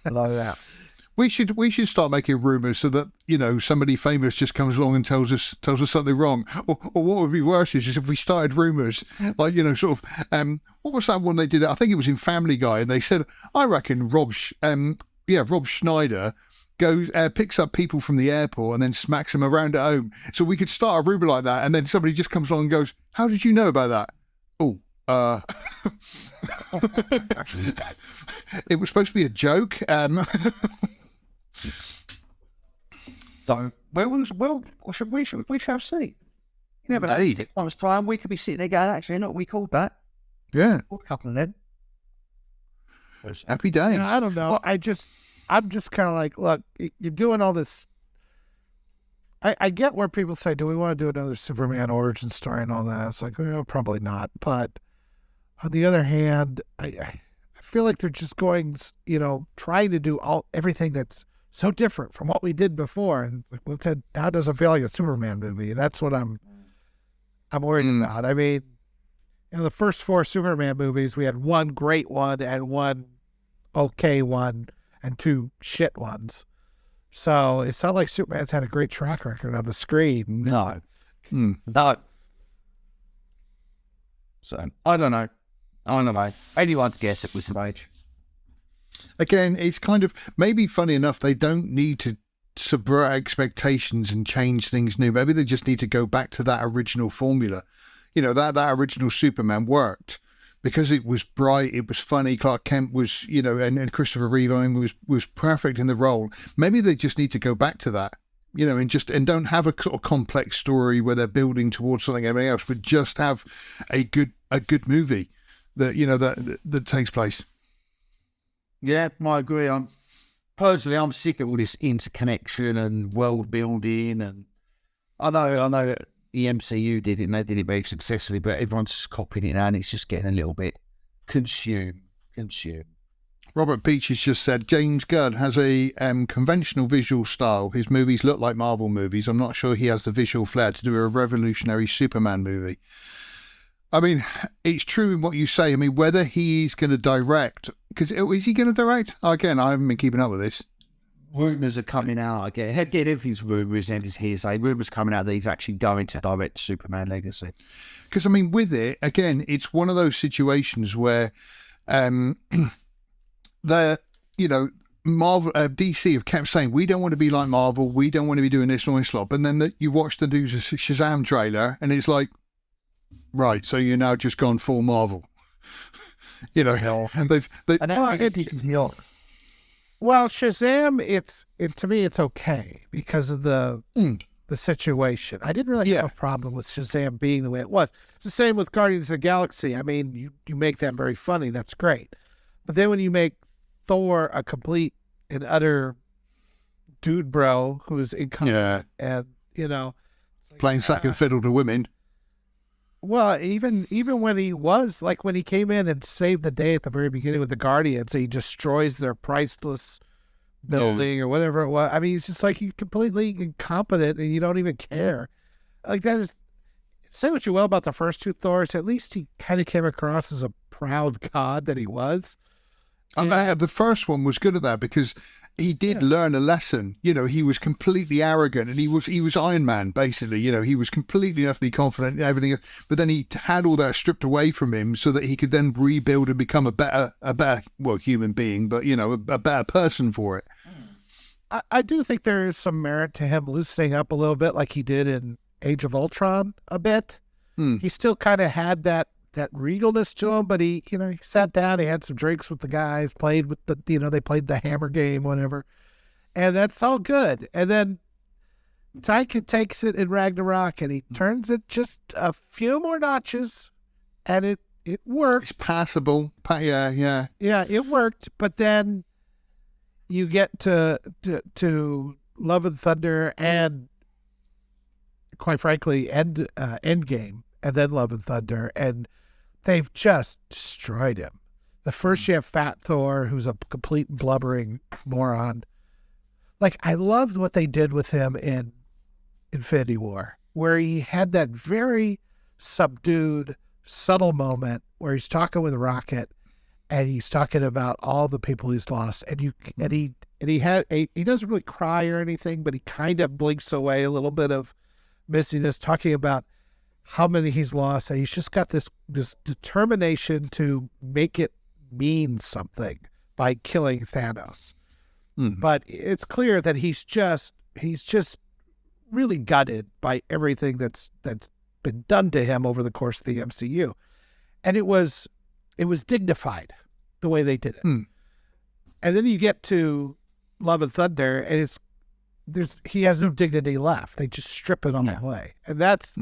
S2: Blown out.
S1: We should start making rumours so that somebody famous just comes along and tells us something wrong. Or what would be worse is if we started rumours like sort of what was that one they did? I think it was in Family Guy, and they said I reckon Rob Schneider goes picks up people from the airport and then smacks them around at home. So we could start a rumour like that, and then somebody just comes along and goes, "How did you know about that?" Oh. It was supposed to be a joke.
S2: So we shall see. You never know. 6 months' time, we could be sitting there going, actually, look, we called that.
S1: Yeah,
S2: a couple of them.
S1: Happy days.
S3: I don't know. I'm just kind of like, look, you're doing all this. I get where people say, do we want to do another Superman origin story and all that? It's like, well, probably not. But on the other hand, I feel like they're just going, trying to do everything that's so different from what we did before. And it's like, well, that now doesn't feel like a Superman movie. That's what I'm worried about. I mean, the first 4 Superman movies, we had one great one and one okay one and 2 shit ones. So it's not like Superman's had a great track record on the screen.
S2: No. No. So I don't know. Anyone's guess at this stage.
S1: Again, it's kind of maybe funny enough. They don't need to subvert expectations and change things new. Maybe they just need to go back to that original formula. You know, that original Superman worked because it was bright, it was funny. Clark Kent was, you know, and Christopher Reeve, I mean, was perfect in the role. Maybe they just need to go back to that. You know, and don't have a sort of complex story where they're building towards something everything else, but just have a good movie that, you know, that takes place.
S2: Yeah, I agree. I'm sick of all this interconnection and world building, and I know that the MCU did it and they did it very successfully, but everyone's just copying it now, and it's just getting a little bit consumed.
S1: Robert Beach has just said James Gunn has a conventional visual style. His movies look like Marvel movies. I'm not sure he has the visual flair to do a revolutionary Superman movie. I mean, it's true in what you say. I mean, whether he's going to direct, because is he going to direct? Again, I haven't been keeping up with this.
S2: Rumours are coming out again. Everything's rumours and it's hearsay. Rumours coming out that he's actually going to direct Superman Legacy.
S1: Because, I mean, with it, again, it's one of those situations where you know, Marvel, DC have kept saying, we don't want to be like Marvel, we don't want to be doing this and all this lot. But then you watch the new Shazam trailer and it's like, right, so you're now just gone full Marvel. You know, and
S3: well, Shazam, to me, it's okay because of the situation. I didn't really have a problem with Shazam being the way it was. It's the same with Guardians of the Galaxy. I mean, you make that very funny. That's great. But then when you make Thor a complete and utter dude bro who's incompetent and, you know,
S1: playing second fiddle to women.
S3: Well, even when he was, like when he came in and saved the day at the very beginning with the Guardians, he destroys their priceless building or whatever it was. I mean, it's just like you're completely incompetent and you don't even care. Like that is, say what you will about the first two Thors, at least he kind of came across as a proud god that he was.
S1: And the first one was good at that because he did learn a lesson. You know, he was completely arrogant and he was Iron Man, basically. You know, he was completely utterly confident in everything. But then he had all that stripped away from him so that he could then rebuild and become a better, well, human being, but, you know, a better person for it.
S3: I do think there is some merit to him loosening up a little bit like he did in Age of Ultron a bit. He still kind of had that regalness to him, but he sat down, he had some drinks with the guys, played with they played the hammer game, whatever. And that's all good. And then Taika takes it in Ragnarok and he turns it just a few more notches and it worked.
S1: It's passable. Yeah,
S3: it worked. But then you get to Love and Thunder and quite frankly, Endgame and then Love and Thunder, and they've just destroyed him. The first you have Fat Thor, who's a complete blubbering moron. Like, I loved what they did with him in Infinity War, where he had that very subdued, subtle moment where he's talking with Rocket, and he's talking about all the people he's lost, and he doesn't really cry or anything, but he kind of blinks away a little bit of missiness, talking about how many he's lost, and he's just got this determination to make it mean something by killing Thanos. But it's clear that he's just really gutted by everything that's been done to him over the course of the MCU, and it was dignified the way they did it. And then you get to Love and Thunder, and he has no dignity left. They just strip it on the way. And that's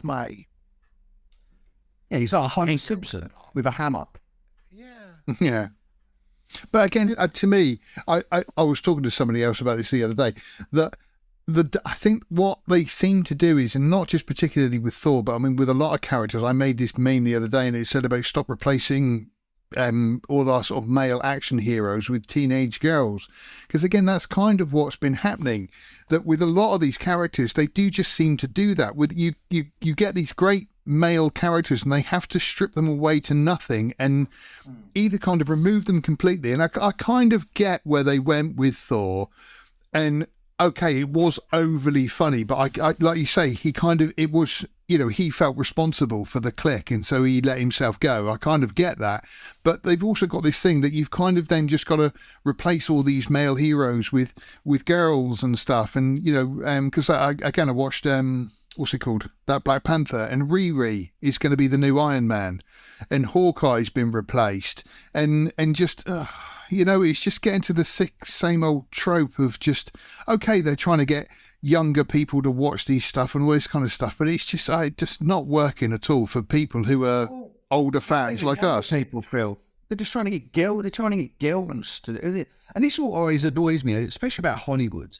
S3: my...
S2: Yeah, he's like Homer Simpson with a hammer.
S3: Yeah.
S1: Yeah. But again, to me, I was talking to somebody else about this the other day, that I think what they seem to do is, and not just particularly with Thor, but I mean with a lot of characters. I made this meme the other day and it said about stop replacing all our sort of male action heroes with teenage girls, because again that's kind of what's been happening, that with a lot of these characters they do just seem to do that. With you get these great male characters and they have to strip them away to nothing and either kind of remove them completely, and I kind of get where they went with Thor, and okay, it was overly funny, but I like you say, it was he felt responsible for the clique, and so he let himself go. I kind of get that. But they've also got this thing that you've kind of then just got to replace all these male heroes with girls and stuff. And, because I watched, what's it called? That Black Panther, and Riri is going to be the new Iron Man, and Hawkeye's been replaced. And just, it's just getting to the same old trope of just, okay, they're trying to get younger people to watch these stuff and all this kind of stuff, but it's just not working at all for people who are older fans like us.
S2: People feel they're just trying to get girls. They're trying to get girls to do it, and this what always annoys me, especially about Hollywood.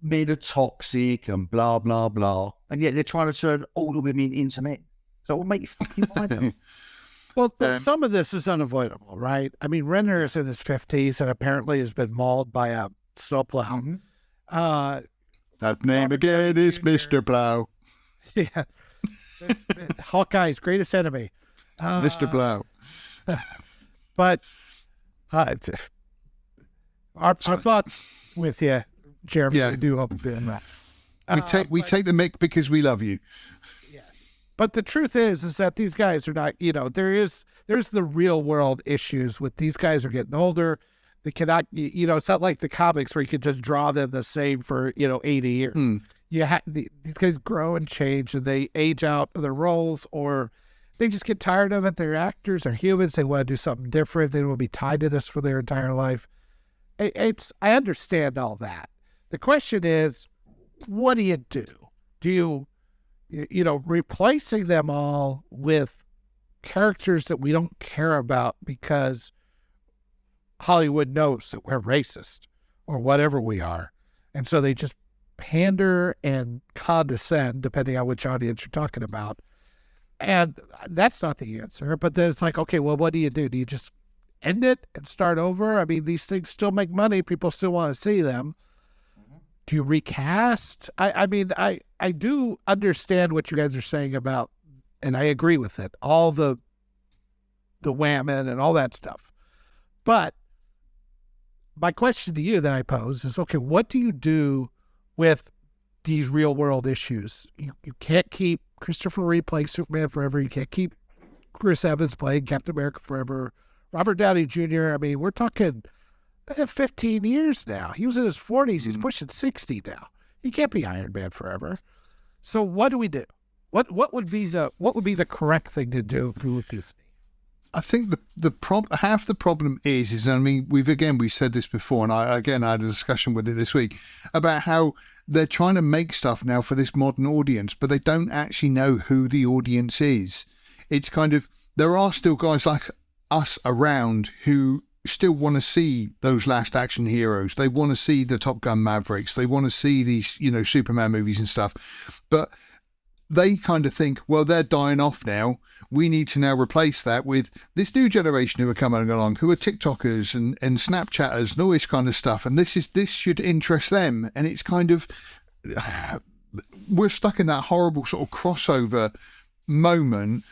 S2: Men are toxic and blah blah blah, and yet they're trying to turn all the women into men. So it will make you fucking mind them.
S3: Well, some of this is unavoidable, right? I mean, Renner is in his 50s and apparently has been mauled by a snowplow.
S2: Mm-hmm.
S1: That name again is Mr. Plow.
S3: Yeah. Hawkeye's greatest enemy.
S1: Mr. Plow.
S3: But our thoughts with you, Jeremy.
S1: Yeah.
S3: We do hope you're doing that.
S1: We take the mick because we love you.
S3: Yes. But the truth is that these guys are not, there's the real world issues with these guys are getting older. They cannot, it's not like the comics where you can just draw them the same for, 80 years. These guys grow and change, and they age out of their roles, or they just get tired of it. They're actors, they're humans. They want to do something different. They don't want to be tied to this for their entire life. I understand all that. The question is, what do you do? Do you, replacing them all with characters that we don't care about because Hollywood knows that we're racist or whatever we are. And so they just pander and condescend, depending on which audience you're talking about. And that's not the answer. But then it's like, okay, well, what do you do? Do you just end it and start over? I mean, these things still make money. People still want to see them. Do you recast? I mean, I do understand what you guys are saying about, and I agree with it, all the whammon and all that stuff. But my question to you that I pose is, okay, what do you do with these real world issues? You can't keep Christopher Reeve playing Superman forever. You can't keep Chris Evans playing Captain America forever. Robert Downey Jr., I mean, we're talking 15 years now. He was in his 40s. He's pushing 60 now. He can't be Iron Man forever. So what do we do? What would be the correct thing to do with Disney?
S1: I think half the problem is I mean, we've said this before, and I had a discussion with it this week about how they're trying to make stuff now for this modern audience, but they don't actually know who the audience is. It's kind of, there are still guys like us around who still want to see those last action heroes. They want to see the Top Gun Mavericks. They want to see these, Superman movies and stuff. But they kind of think, well, they're dying off now. We need to now replace that with this new generation who are coming along, who are TikTokers and Snapchatters and all this kind of stuff. And this should interest them. And it's kind of, we're stuck in that horrible sort of crossover moment.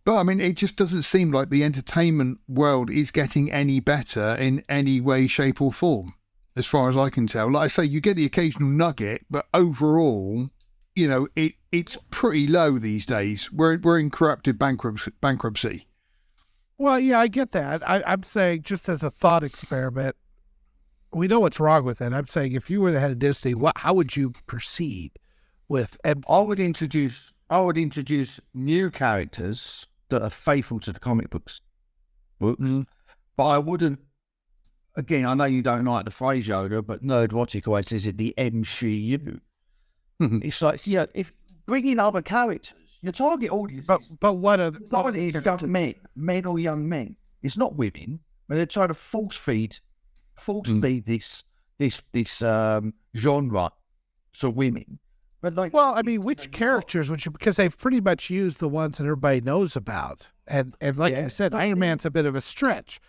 S1: But I mean, it just doesn't seem like the entertainment world is getting any better in any way, shape or form, as far as I can tell. Like I say, you get the occasional nugget, but overall, it's pretty low these days. We're in corrupted bankruptcy.
S3: Well, yeah, I get that. I'm saying, just as a thought experiment, we know what's wrong with it. I'm saying, if you were the head of Disney, how would you proceed with MC?
S2: I would introduce new characters that are faithful to the comic books. But I wouldn't. Again, I know you don't like the phrase, Yoda, but Nerdrotic always says it, the MCU. It's like, if bringing other characters, your target audience.
S3: But what are
S2: the men or young men? It's not women, but they're trying to force feed this genre to women. But
S3: which characters would you? Because they've pretty much used the ones that everybody knows about, and like I said, Iron Man's a bit of a stretch,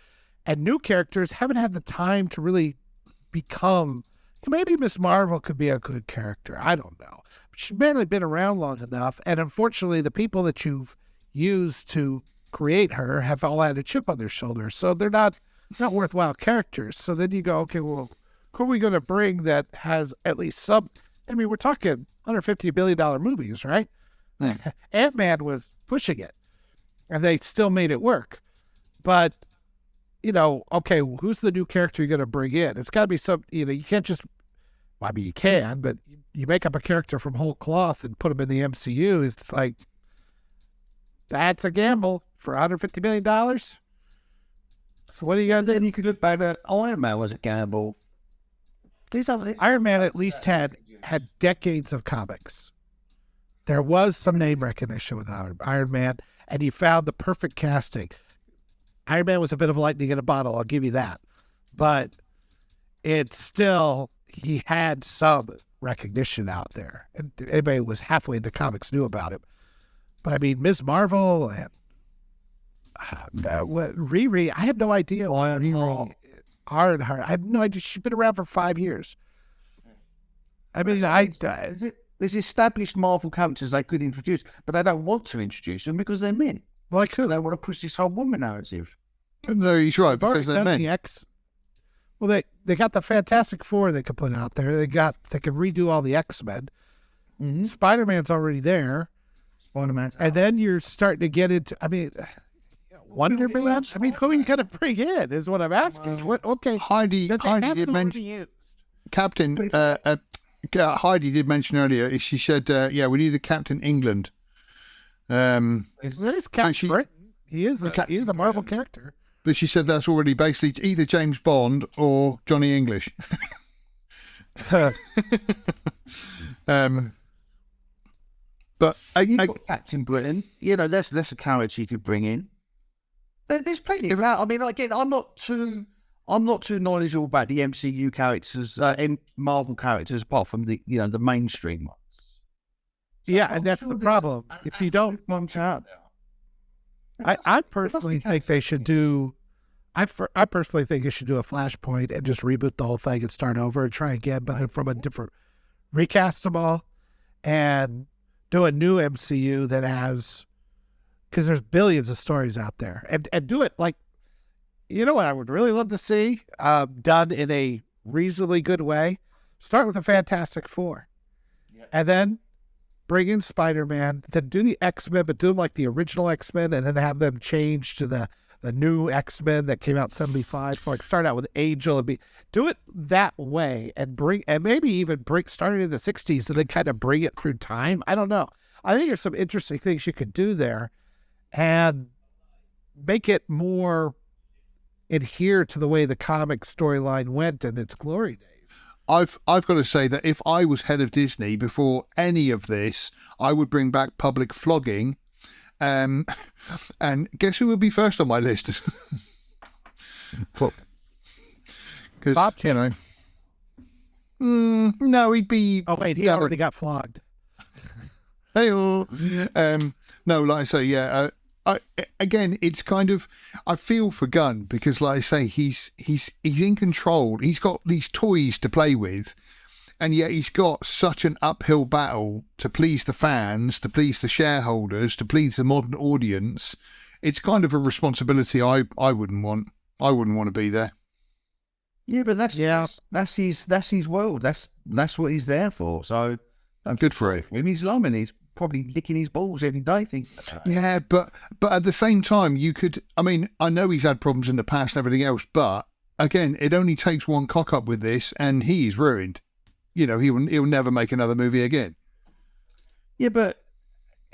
S3: and new characters haven't had the time to really become. Maybe Miss Marvel could be a good character. I don't know. She's barely been around long enough, and unfortunately, the people that you've used to create her have all had a chip on their shoulders, so they're not worthwhile characters. So then you go, okay, well, who are we going to bring that has at least some? I mean, we're talking $150 billion movies, right?
S1: Yeah.
S3: Ant-Man was pushing it, and they still made it work. But, okay, who's the new character you're going to bring in? It's got to be you can't just, well, I mean, you can, but you make up a character from whole cloth and put him in the MCU. It's like, that's a gamble for $150 million. So what do you got to do?
S2: Then you could look back at Iron Man was a gamble.
S3: Iron Man at least had decades of comics. There was some name recognition with Iron Man, and he found the perfect casting. Iron Man was a bit of lightning in a bottle, I'll give you that. But it's still, he had some recognition out there. And anybody who was halfway into comics knew about him. But I mean, Ms. Marvel and Riri, I have no idea. Ironheart, I have no idea. She's been around for 5 years. I mean,
S2: there's established Marvel characters they could introduce, but they don't want to introduce them because they're men.
S3: Well, I could.
S2: They want to push this whole woman narrative.
S1: No, he's right, because they're men.
S3: Well, they got the Fantastic Four they could put out there. They could redo all the X-Men.
S2: Mm-hmm.
S3: Spider-Man's already there.
S2: Spider-Man's
S3: and then you're starting to get into, I mean, Wonder Man. I mean, who are you going to bring in is what I'm asking. What? Okay.
S1: Heidi did mention Captain. Heidi did mention earlier. She said, "Yeah, we need a Captain England."
S3: There's Captain Britain. He is a Marvel character.
S1: But she said that's already basically it's either James Bond or Johnny English. But
S2: Captain Britain, that's a character you could bring in. There's plenty of that. I mean, again, I'm not too knowledgeable about the MCU characters, Marvel characters, apart from the mainstream ones.
S3: Yeah, and that's the problem. If you don't
S2: punch out,
S3: I personally think they should do. I personally think you should do a Flashpoint and just reboot the whole thing and start over and try again, but from a different, recast them all, and do a new MCU that has, because there's billions of stories out there, and do it like, what I would really love to see done in a reasonably good way. Start with the Fantastic Four, and then bring in Spider-Man, then do the X-Men, but do them like the original X-Men, and then have them change to the new X-Men that came out in 75. Like start out with Angel and do it that way, and maybe even start it in the 60s and then kind of bring it through time. I don't know. I think there's some interesting things you could do there, and make it more adhere to the way the comic storyline went in its glory days.
S1: I've got to say that if I was head of Disney before any of this, I would bring back public flogging. And guess who would be first on my list? Because
S3: Bob,
S1: no, he'd be.
S3: Oh wait, he already got flogged.
S1: Hey, no, like I say, yeah. Again, it's kind of, I feel for Gunn because, like I say, he's in control. He's got these toys to play with, and yet he's got such an uphill battle to please the fans, to please the shareholders, to please the modern audience. It's kind of a responsibility I wouldn't want. I wouldn't want to be there.
S2: Yeah, but that's his world. That's what he's there for. So
S1: good for him.
S2: He's loving. He's probably licking his balls every day.
S1: Yeah, but at the same time, you could. I mean, I know he's had problems in the past and everything else, but again, it only takes one cock up with this, and he's ruined. He'll never make another movie again. Yeah,
S2: but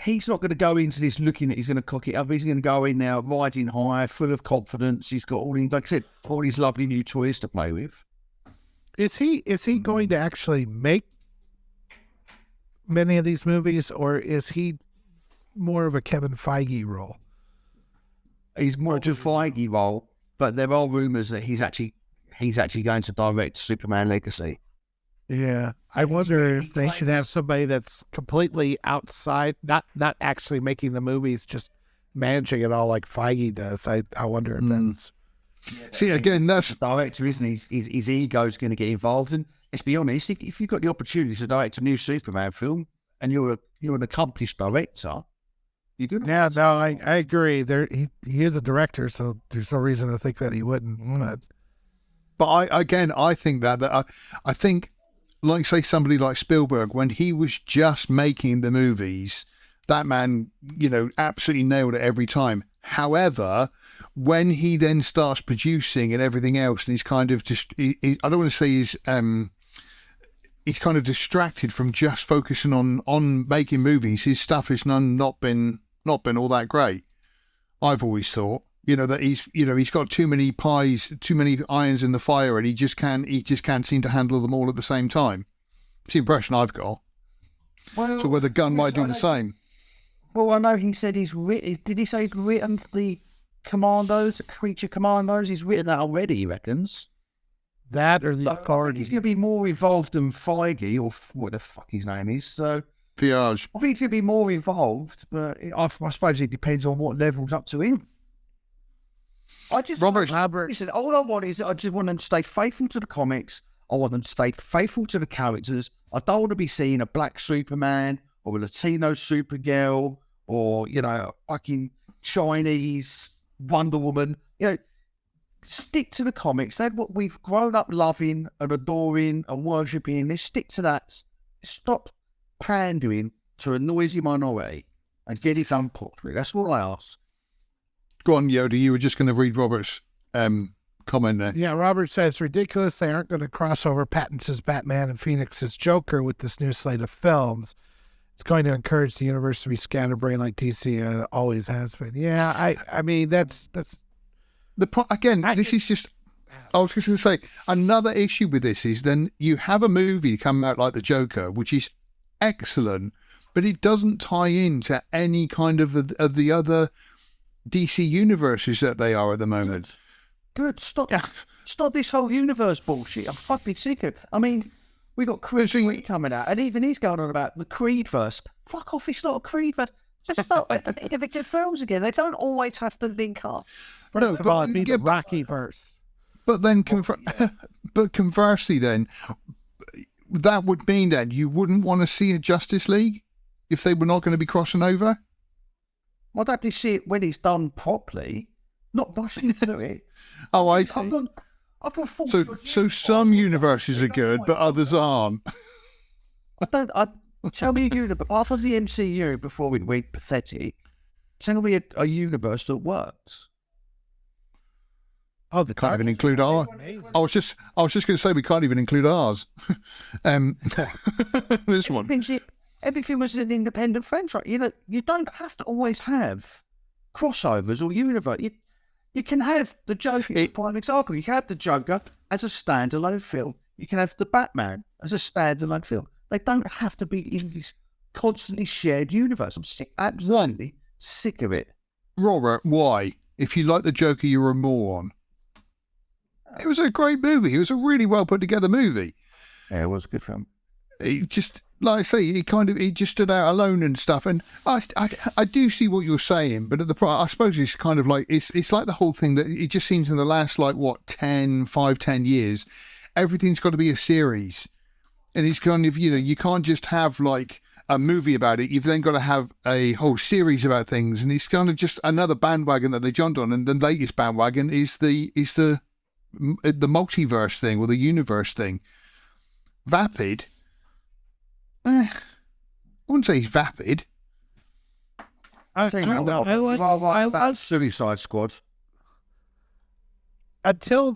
S2: he's not going to go into this looking that he's going to cock it up. He's going to go in now riding high, full of confidence. He's got like I said, all these lovely new toys to play with.
S3: Is he going to actually make many of these movies, or is he more of a Kevin Feige role?
S2: He's more of a Feige role, but there are rumors that he's actually going to direct Superman Legacy.
S3: Yeah, I wonder if they should have somebody that's completely outside, not actually making the movies, just managing it all like Feige does. I wonder if that's.
S1: See, again, that's
S2: the director, isn't he? His ego's going to get involved, and let's be honest, if you've got the opportunity to direct a new Superman film and you're an accomplished director, you're good.
S3: Yeah, no, I agree. He is a director, so there's no reason to think that he wouldn't.
S1: But I think that I think like say somebody like Spielberg, when he was just making the movies, that man, absolutely nailed it every time. However, when he then starts producing and everything else, and he's kind of just, I don't want to say he's kind of distracted from just focusing on making movies. His stuff has not been all that great. I've always thought, that he's got too many pies, too many irons in the fire, and he just can't seem to handle them all at the same time. It's the impression I've got.
S2: Well,
S1: so whether Gunn might do the same.
S2: Well, I know he said he's written. Did he say he's written the Commandos, Creature Commandos? He's written that already, he reckons.
S3: That or the
S2: I think
S3: Authority.
S2: he's going to be more involved than Feige, or what the fuck his name is. So
S1: Fiage.
S2: I think he's going to be more involved, but I suppose it depends on what level's up to him.
S1: Robert.
S2: Listen, all I want is I just want them to stay faithful to the comics. I want them to stay faithful to the characters. I don't want to be seeing a black Superman or a Latino Supergirl or, fucking Chinese Wonder Woman. Stick to the comics. That's what we've grown up loving and adoring and worshipping. Let's stick to that. Stop pandering to a noisy minority and get it done properly. That's all I ask.
S1: Go on, Yoda. You were just going to read Robert's comment there.
S3: Yeah, Robert says it's ridiculous they aren't going to cross over Pattinson's Batman and Phoenix's Joker with this new slate of films. It's going to encourage the universe to be scatterbrained like DC always has been. Yeah, I mean that's
S1: this is just. I was just going to say another issue with this is then you have a movie come out like the Joker, which is excellent, but it doesn't tie into any kind of the other DC universes that they are at the moment.
S2: Good. Stop this whole universe bullshit. I'm fucking sick of it. I mean, we got Creed 3 coming out, and even he's going on about the Creed verse. Fuck off, it's not a Creed verse. Just start individual films again. They don't always have to link up.
S3: No, but the Rocky verse.
S1: But then, conversely, then that would mean that you wouldn't want to see a Justice League if they were not going to be crossing over.
S2: I'd happily see it when it's done properly, not rushing through it.
S1: Oh, I see.
S2: I've got full.
S1: So some universes are good, but others aren't.
S2: Tell me a universe, apart from the MCU, before we went pathetic, tell me a universe that works.
S1: Oh, they can't even include ours. I was just going to say we can't even include ours. This one.
S2: Everything was an independent franchise. You don't have to always have crossovers or universe. You can have the Joker. It's a prime example. You can have the Joker as a standalone film. You can have the Batman as a standalone film. They don't have to be in this constantly shared universe. I'm absolutely sick of it.
S1: Robert, why? If you like the Joker, you're a moron. It was a great movie. It was a really well put together movie.
S2: Yeah, it was a good film.
S1: It just, like I say, he just stood out alone and stuff. And I do see what you're saying, but I suppose it's kind of like it's like the whole thing that it just seems in the last 10 years, everything's got to be a series, and it's kind of you can't just have like a movie about it. You've then got to have a whole series about things, and it's kind of just another bandwagon that they jumped on. And the latest bandwagon is the multiverse thing or the universe thing. Vapid. I wouldn't say he's vapid.
S3: I like
S2: Suicide Squad.
S3: Until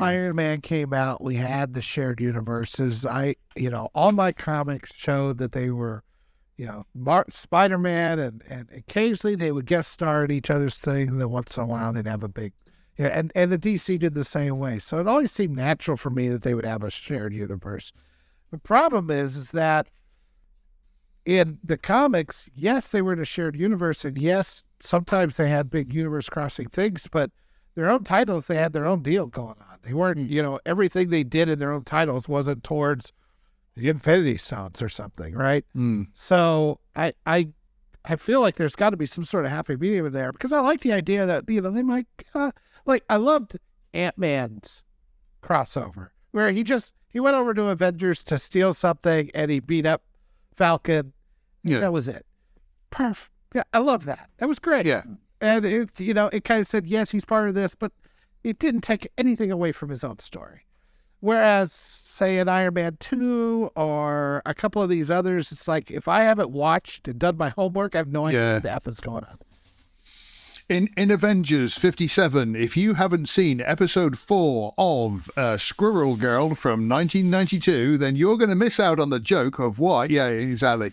S3: Iron Man came out, we had the shared universes. All my comics showed that they were, Spider-Man and occasionally they would guest star in each other's thing, and then once in a while they'd have a big, and the DC did the same way. So it always seemed natural for me that they would have a shared universe. The problem is that in the comics, yes, they were in a shared universe, and yes, sometimes they had big universe-crossing things, but their own titles, they had their own deal going on. They weren't, everything they did in their own titles wasn't towards the Infinity Stones or something, right? So I feel like there's got to be some sort of happy medium in there, because I like the idea that, they might, I loved Ant-Man's crossover, where he went over to Avengers to steal something, and he beat up Falcon. Yeah. That was it. Perfect. Yeah, I love that. That was great.
S1: Yeah.
S3: And it kind of said, yes, he's part of this, but it didn't take anything away from his own story. Whereas, say, in Iron Man 2 or a couple of these others, it's like, if I haven't watched and done my homework, I have no idea what the F is going on.
S1: In Avengers 57, if you haven't seen episode 4 of Squirrel Girl from 1992, then you're going to miss out on the joke of why. Yeah, exactly.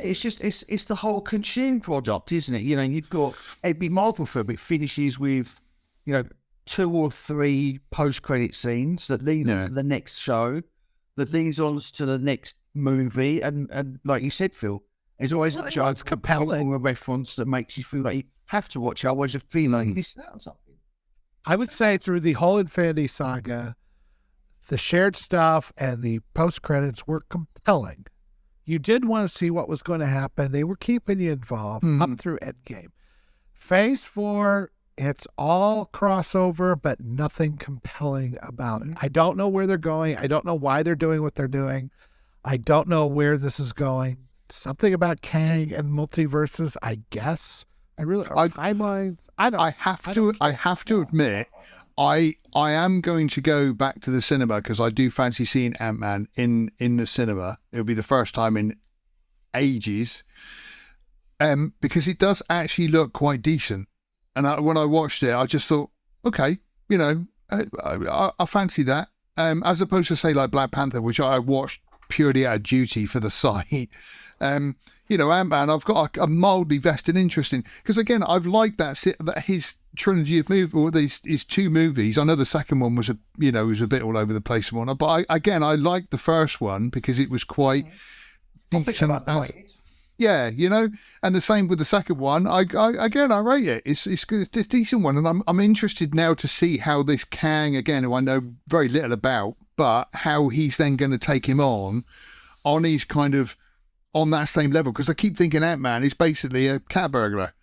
S2: It's just it's the whole consume product, isn't it? You know, you've got every Marvel film. It finishes with 2 or 3 post-credit scenes that lead on to the next show, that leads on to the next movie, and like you said, Phil, there's always a joke, compelling, or a reference that makes you feel like you have to watch it. Otherwise, you feel like you missed out on something.
S3: I would say through the whole Infinity Saga, the shared stuff and the post-credits were compelling. You did want to see what was going to happen. They were keeping you involved up through Endgame. Phase 4, it's all crossover, but nothing compelling about it. I don't know where they're going. I don't know why they're doing what they're doing. I don't know where this is going. Something about Kang and multiverses, I guess. Timelines. I have to admit, I am going to go back to the cinema because I do fancy seeing Ant-Man in the cinema. It'll be the first time in ages, because it does actually look quite decent. And when I watched it, I just thought, okay, I fancy that. As opposed to, say, like Black Panther, which I watched purely out of duty for the site. Ant-Man, I've got a mildly vested interest in, because again, I've liked that his trilogy of movies, or his 2 movies. I know the second one was a bit all over the place and whatnot, but I liked the first one because it was quite decent. Yeah, and the same with the second one. I rate it. It's good. It's a decent one, and I'm interested now to see how this Kang, again, who I know very little about, but how he's then going to take him on his kind of on that same level, because I keep thinking Ant-Man is basically a cat burglar,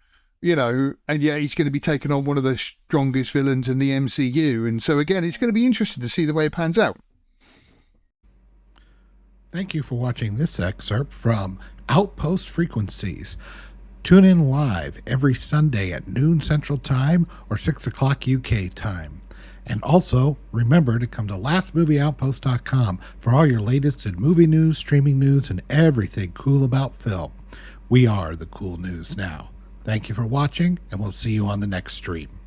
S3: and yet he's going to be taking on one of the strongest villains in the MCU, and so again, it's going to be interesting to see the way it pans out. Thank you for watching this excerpt from Outpost Frequencies. Tune in live every Sunday at noon Central Time or 6 o'clock UK time. And also, remember to come to lastmovieoutpost.com for all your latest in movie news, streaming news, and everything cool about film. We are the cool news now. Thank you for watching, and we'll see you on the next stream.